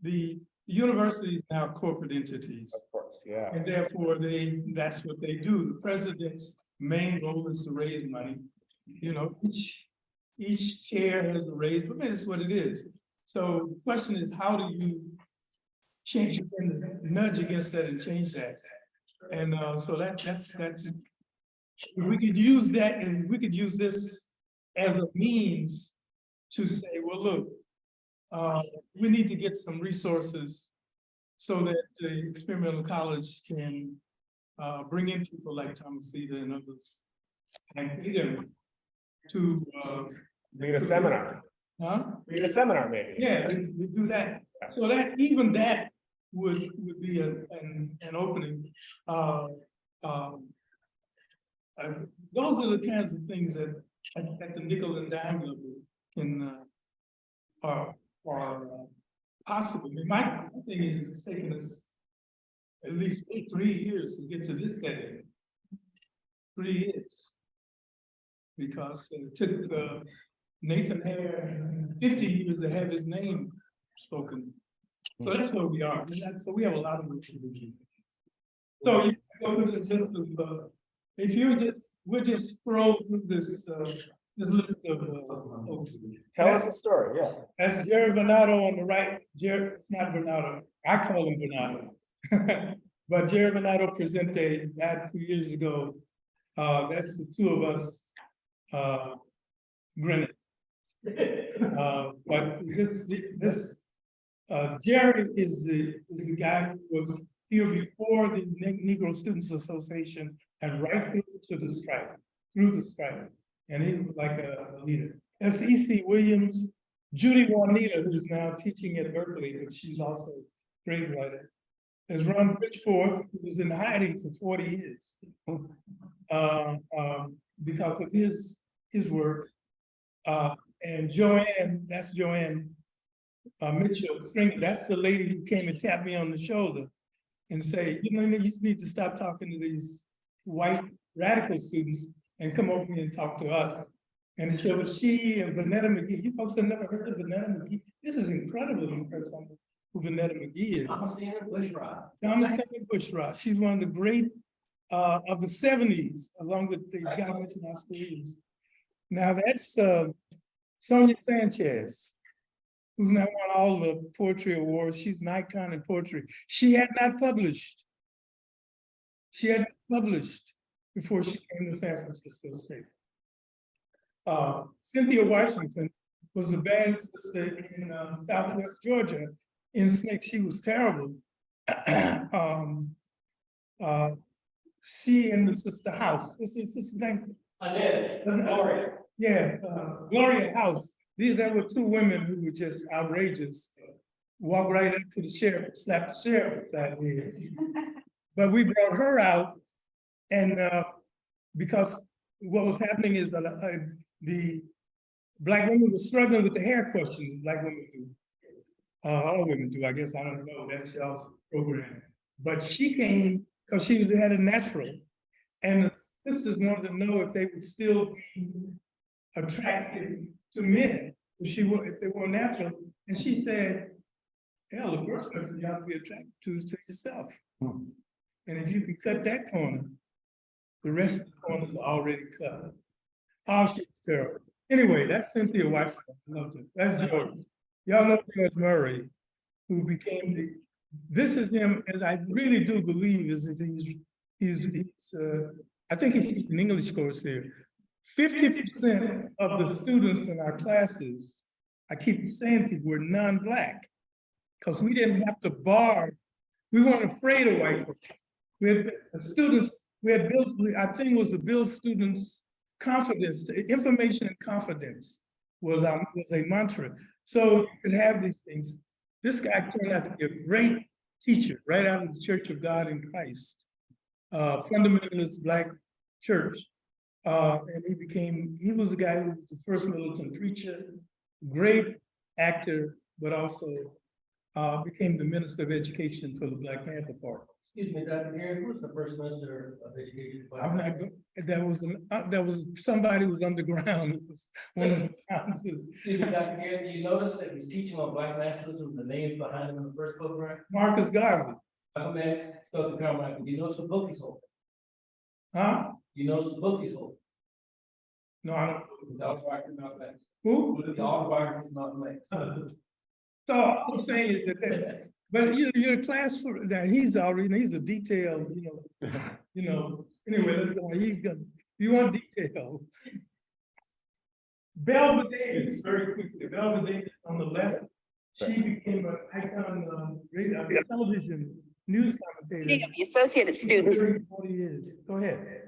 the university is now corporate entities. Of course, yeah. And therefore, that's what they do. The president's main goal is to raise money. You know, each chair has a raise, but that's what it is. So the question is, how do you change, nudge against that and change that? And so that's, we could use that, and we could use this as a means to say, well, look, we need to get some resources so that the experimental college can bring in people like Thomas Theda and others and pay them to Lead a seminar. Lead a seminar, maybe. Yeah, we do that. So that even that would be an opening. Those are the kinds of things that at the nickel and dime level can are possible. I mean, my thing is it's taken us at least 3 years to get to this setting. 3 years. Because it took Nathan Hare 50 years to have his name spoken. So that's where we are. So we have a lot of work to do. So you go to this list of, if you we'll just scroll through this list of folks. Tell us a story, yeah. That's Jerry Venato on the right. Jerry, it's not Venato. I call him Venato. But Jerry Venato presented that 2 years ago. That's the two of us grinning. But Jerry is the guy who was here before the Negro Students Association and right through the strike. And he was like a leader. That's E.C. Williams, Judy Juanita, who's now teaching at Berkeley, but she's also a grade writer. There's Ron Bridgeforth, who was in hiding for 40 years because of his work. And Joanne, that's Joanne Mitchell Stringer, that's the lady who came and tapped me on the shoulder and say, you know, you just need to stop talking to these white radical students and come over here and talk to us. And he said, well, she and Vanetta McGee, you folks have never heard of Vanetta McGee? This is incredible when you first time who Vanetta McGee is. Thomasina Bushrod. She's one of the great of the 70s, along with the guy mentioned Oscar Williams. Now that's Sonia Sanchez, who's now won all the poetry awards. She's an icon in poetry. She had not published. Before she came to San Francisco State. Cynthia Washington was the band sister in Southwest Georgia in Snake. She was terrible. She and the sister House. What's her sister's name? Gloria. Yeah, Gloria House. There were two women who were just outrageous. Walk right up to the sheriff, slap the sheriff upside the head. But we brought her out, and because what was happening is the Black women were struggling with the hair questions Black women do. All women do, I guess, I don't know, that's y'all's program. But she came because she had a natural. And the sisters wanted to know if they would still be attracted to men if they were natural. And she said, hell, the first person you have to be attracted to is to yourself. And if you can cut that corner, the rest of the corners are already cut. Oh, she was terrible. Anyway, that's Cynthia Washington. I loved it. That's George. Y'all know George Murray, who became this is him, as I really do believe, is he's I think he's teaching an English course here. 50% of the students in our classes, I keep saying to you, were non-Black, because we didn't have to bar, we weren't afraid of white folks. We had students, we had built, our thing was to build students' confidence, information and confidence was a mantra. So you could have these things. This guy turned out to be a great teacher right out of the Church of God in Christ, fundamentalist Black church. And he was the guy who was the first militant preacher, great actor, but also became the Minister of Education for the Black Panther Party. Excuse me, Dr. Garrett, who's the first minister of education? I'm not, that was somebody who was underground. It was one of the founders. Excuse me, Dr. Garrett, do you notice that he's teaching on Black nationalism, the names behind him in the first program? Marcus Garvey, Malcolm X, Dr. Carmichael, do you notice the book he's holding? huh? Do you notice the book he's holding? No, I don't. The autobiography of Malcolm X. Who? The autobiography of Malcolm X. So all I'm saying is but your class for that, he's a detailed, anyway, let's go on. He's gonna, you want detail. Belva Davis, very quickly, Belva Davis on the left, she became an icon, radio, television news commentator. Meeting of the Associated Students 30, 40 years. Go ahead.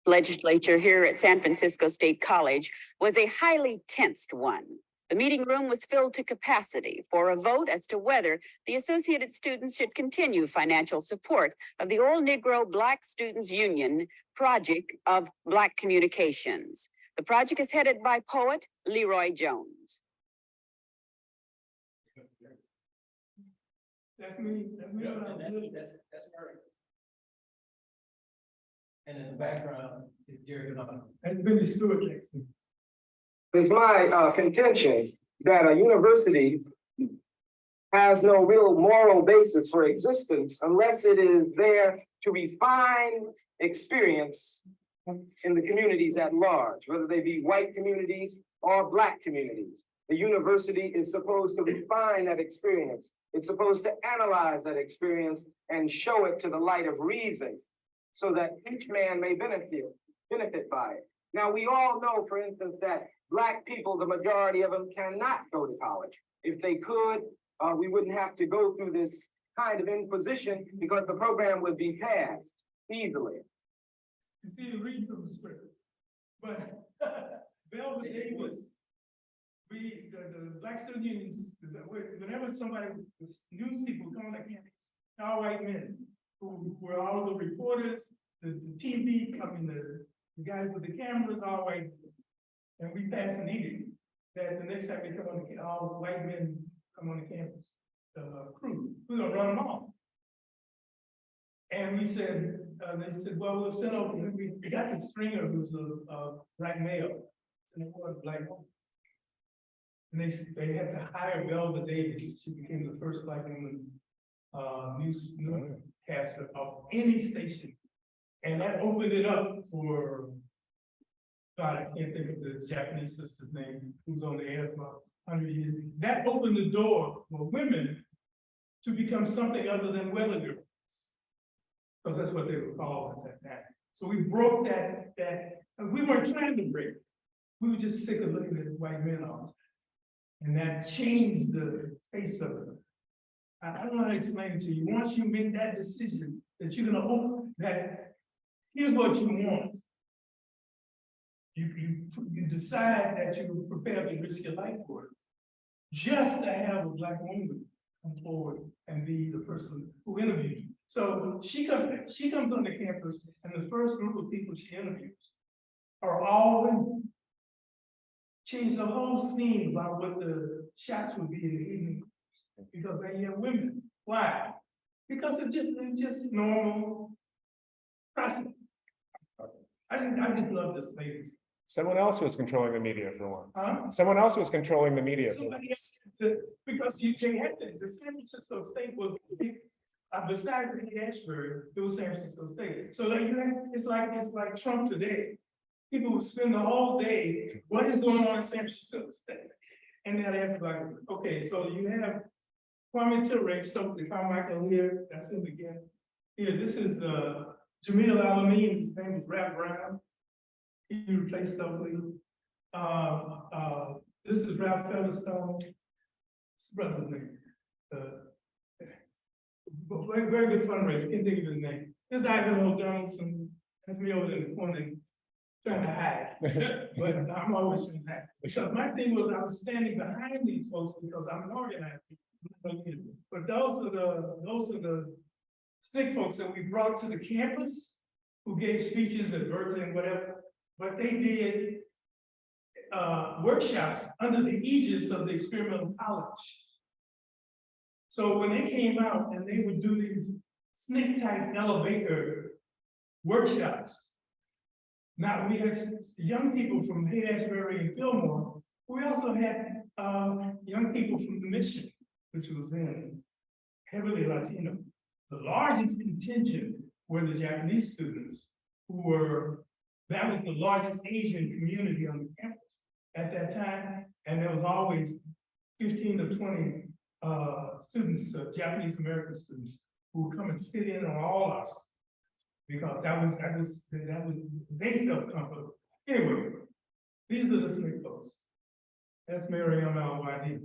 Legislature here at San Francisco State College was a highly tensed one. The meeting room was filled to capacity for a vote as to whether the Associated Students should continue financial support of the All Negro Black Students Union project of Black communications. The project is headed by poet Leroy Jones. That's me. That's me. That's Murray. And in the background is Jerry Donovan. That's Billy Stewart Jackson. It's my contention that a university has no real moral basis for existence unless it is there to refine experience in the communities at large, whether they be white communities or Black communities. The university is supposed to refine that experience. It's supposed to analyze that experience and show it to the light of reason so that each man may benefit by it. Now, we all know, for instance, that Black people, the majority of them, cannot go to college. If they could, we wouldn't have to go through this kind of inquisition because the program would be passed easily. You see, you read from the script. But Belva Davis, the Black student unions, whenever somebody, news people come on campus, all white men, who were all the reporters, the TV, the guys with the cameras, all white. And we passed an edict that the next time they come on, all white men come on the campus, crew, we're gonna run them off. And we said, they said, well, we'll send over, we got the stringer who's a Black male, and it was a Black woman. And they had to hire Belva Davis. She became the first Black woman newscaster of any station. And that opened it up for, God, I can't think of the Japanese sister's name, who's on the air for 100 years. That opened the door for women to become something other than weather girls. Because that's what they were called at that time. So we broke that, and we weren't trying to break it. We were just sick of looking at white men all the time. And that changed the face of it. I don't know how to explain it to you. Once you make that decision that you're gonna open that, here's what you want. You decide that you're prepared to risk your life for it. Just to have a Black woman come forward and be the person who interviewed you. So she comes on the campus, and the first group of people she interviews are all women. Change the whole scene about what the shots would be in the evening because they have women. Why? Because it's just normal process. I just love this ladies. Someone else was controlling the media for once. Huh? Someone else was controlling the media for Somebody once. else, because they had to, the San Francisco State was, besides the Ashbury, it was San Francisco State. So it's like Trump today. People would spend the whole day, what is going on in San Francisco State? And then they have to like, okay, so you have Kwame Ture, Stokely Carmichael here, that's him again. Here, this is Jamil Alameen, his name is Rap Brown. He replaced Stokely. This is Ralph Featherstone. His brother's name. Very, very good fundraiser, can't think of his name. This is Ivan O'Donnelson. That's me over in the corner trying to hide. But I'm always trying to hide. So my thing was I was standing behind these folks because I'm an organizer. But those are the stick folks that we brought to the campus who gave speeches at Berkeley and whatever. But they did workshops under the aegis of the experimental college. So when they came out and they would do these snake type elevator workshops. Now, we had young people from Haight-Ashbury and Fillmore. We also had young people from the Mission, which was then heavily Latino. The largest contingent were the Japanese students that was the largest Asian community on the campus at that time. And there was always 15 to 20 students, Japanese American students, who would come and sit in on all our stuff. Because that was they felt comfortable. Anyway, these are the snake folks. That's Mariam Al-Wadi.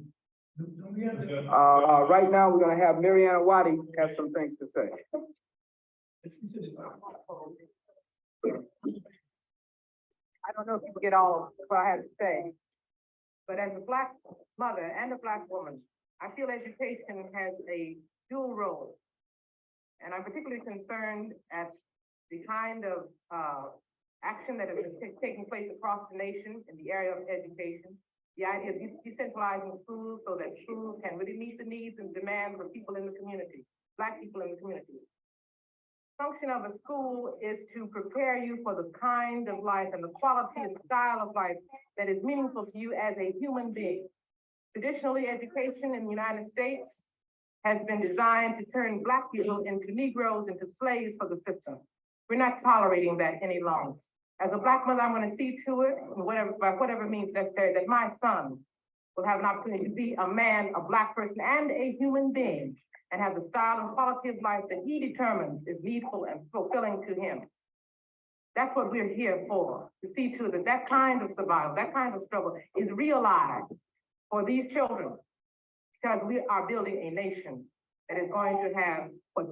Right now, we're gonna have Mariana Wadi have some things to say. I don't know if you get all of what I have to say, but as a Black mother and a Black woman, I feel education has a dual role. And I'm particularly concerned at the kind of action that has been taking place across the nation in the area of education. The idea of decentralizing schools so that schools can really meet the needs and demands of people in the community, Black people in the community. Function of a school is to prepare you for the kind of life and the quality and style of life that is meaningful to you as a human being. Traditionally, education in the United States has been designed to turn Black people into Negroes, into slaves for the system. We're not tolerating that any longer. As a Black mother, I'm going to see to it, by whatever means necessary, that my son will have an opportunity to be a man, a Black person, and a human being, and have the style and quality of life that he determines is needful and fulfilling to him. That's what we're here for, to see to it that that kind of survival, that kind of struggle is realized for these children, because we are building a nation that is going to have what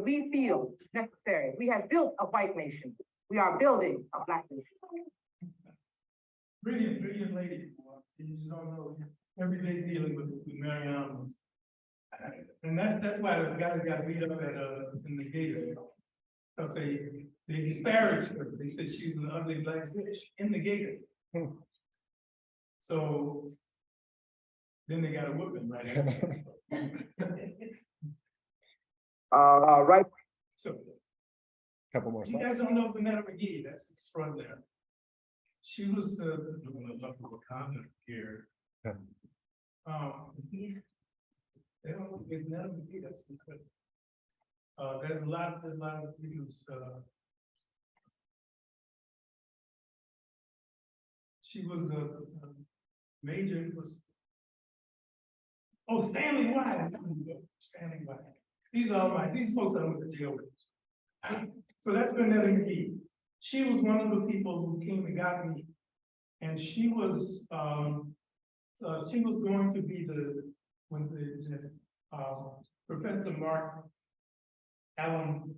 we feel is necessary. We have built a white nation. We are building a Black nation. Brilliant lady. You just don't know, every day dealing with Mariam. And that's why the guys got beat up in the Gator. Because they disparaged her. They said she was an ugly Black fish in the Gator. So then they got a whooping right after. Right. So Couple more you slides. guys don't know Vanetta McGee, that's extraordinary. She was comment here. Yeah. They don't look at Vanetta McGee, that's incredible. There's a lot of videos. She was a major. Stanley White. Stanley White. These folks I went to jail with. So that's Vanetta McGee. She was one of the people who came and got me, and she was going to be Professor Mark Allen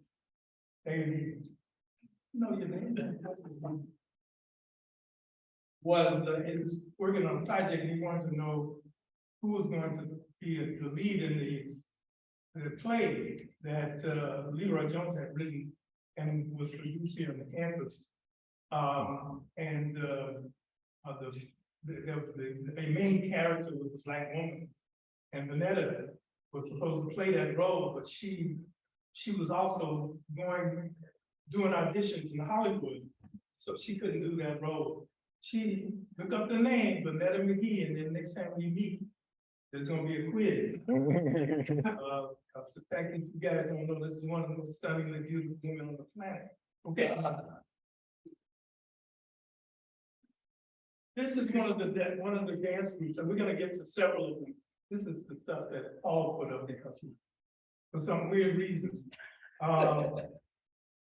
David. No, your name is working on a project. He wanted to know who was going to be the lead in the play that Leroy Jones had written and was produced here on the campus. The main character was a Black woman, and Vanetta was supposed to play that role, but she was also doing auditions in Hollywood, so she couldn't do that role. She looked up the name, Vanetta McGee, and then next time we meet, there's gonna be a quiz. Because the fact that you guys don't know, this is one of the most stunningly beautiful women on the planet. Okay. This is one of the dance groups, and we're gonna get to several of them. This is the stuff that Paul put up there for some weird reason.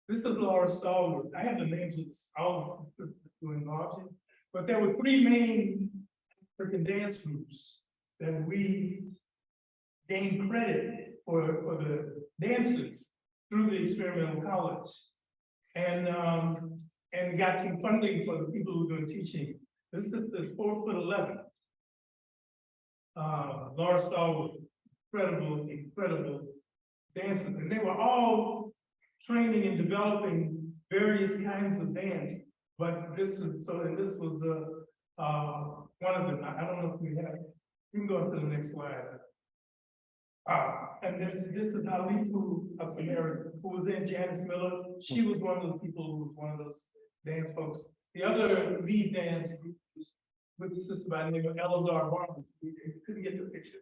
This is Laura Stallworth. I have the names of all of who involved in, but there were three main African dance groups that we gained credit for the dancers through the experimental college, and got some funding for the people who were doing teaching. This is the 4'11". Laura Stallworth, incredible dancers, and they were all training and developing various kinds of dance. But this was one of them. I don't know if we have. You can go to the next slide. And this is Ali who of Samaria, who was in Janice Miller. She was one of those people who was one of those dance folks. The other lead dance group was with a sister by the name of Eleanor Barber. We couldn't get the picture,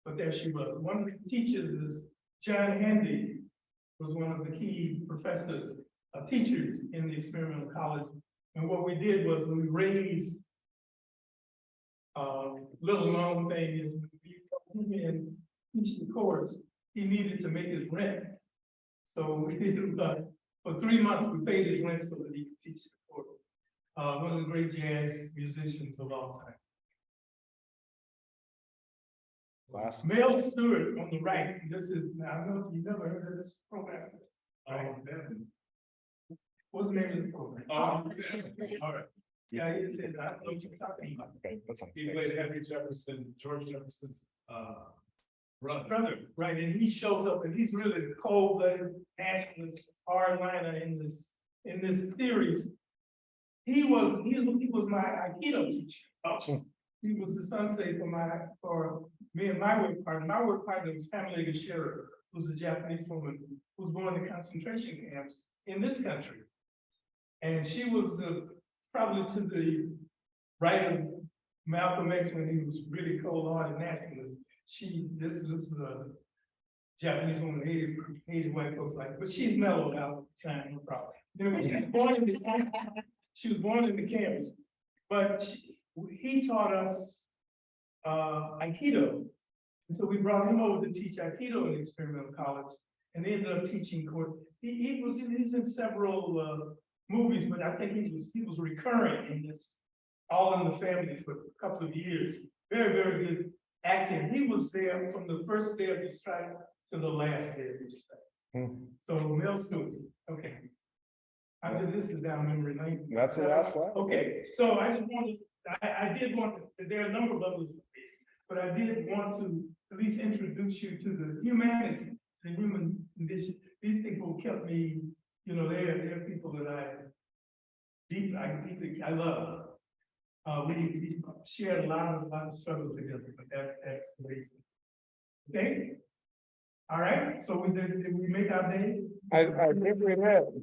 but there she was. One of the teachers is John Handy, was one of the key professors, teachers in the experimental college. And what we did was we raised little known thing is we and teach the course, he needed to make his rent. So we did for 3 months, we paid his rent so that he could teach the course. One of the great jazz musicians of all time. Last. Mel Stewart on the right. This is, now I know you never heard of this program. What's the name of the program? All right. Yeah, he said, I don't know what you're talking about. Okay, that's on. He played Henry Jefferson, George Jefferson's, Brother, right, and he shows up and he's really the cold-blooded nationalist hardliner in this series. He was my Aikido teacher. He was the sensei for me and my work partner. My work partner was Pamela Gashira, who's a Japanese woman who was born in concentration camps in this country. And she was probably to the right of Malcolm X when he was really cold-hearted nationalist. This was a Japanese woman, hated white folks like, but she's mellowed out China, no problem. You know, she was born in the camps, but he taught us Aikido. And so we brought him over to teach Aikido in the experimental college, and they ended up teaching court. He's in several movies, but I think he was recurring in this All in the Family for a couple of years. Very, very good acting. He was there from the first day of the strike to the last day of the strike. So Mel Stewart, okay. This is down memory lane. That's the last slide. Okay, so I just wanted, I did want, there are a number of others, but I did want to at least introduce you to the humanity, the human condition. These people kept me, you know, they're people that I deeply love. We shared a lot of struggles together, but that's the reason. Okay. All right. So did we make our day? I think we did.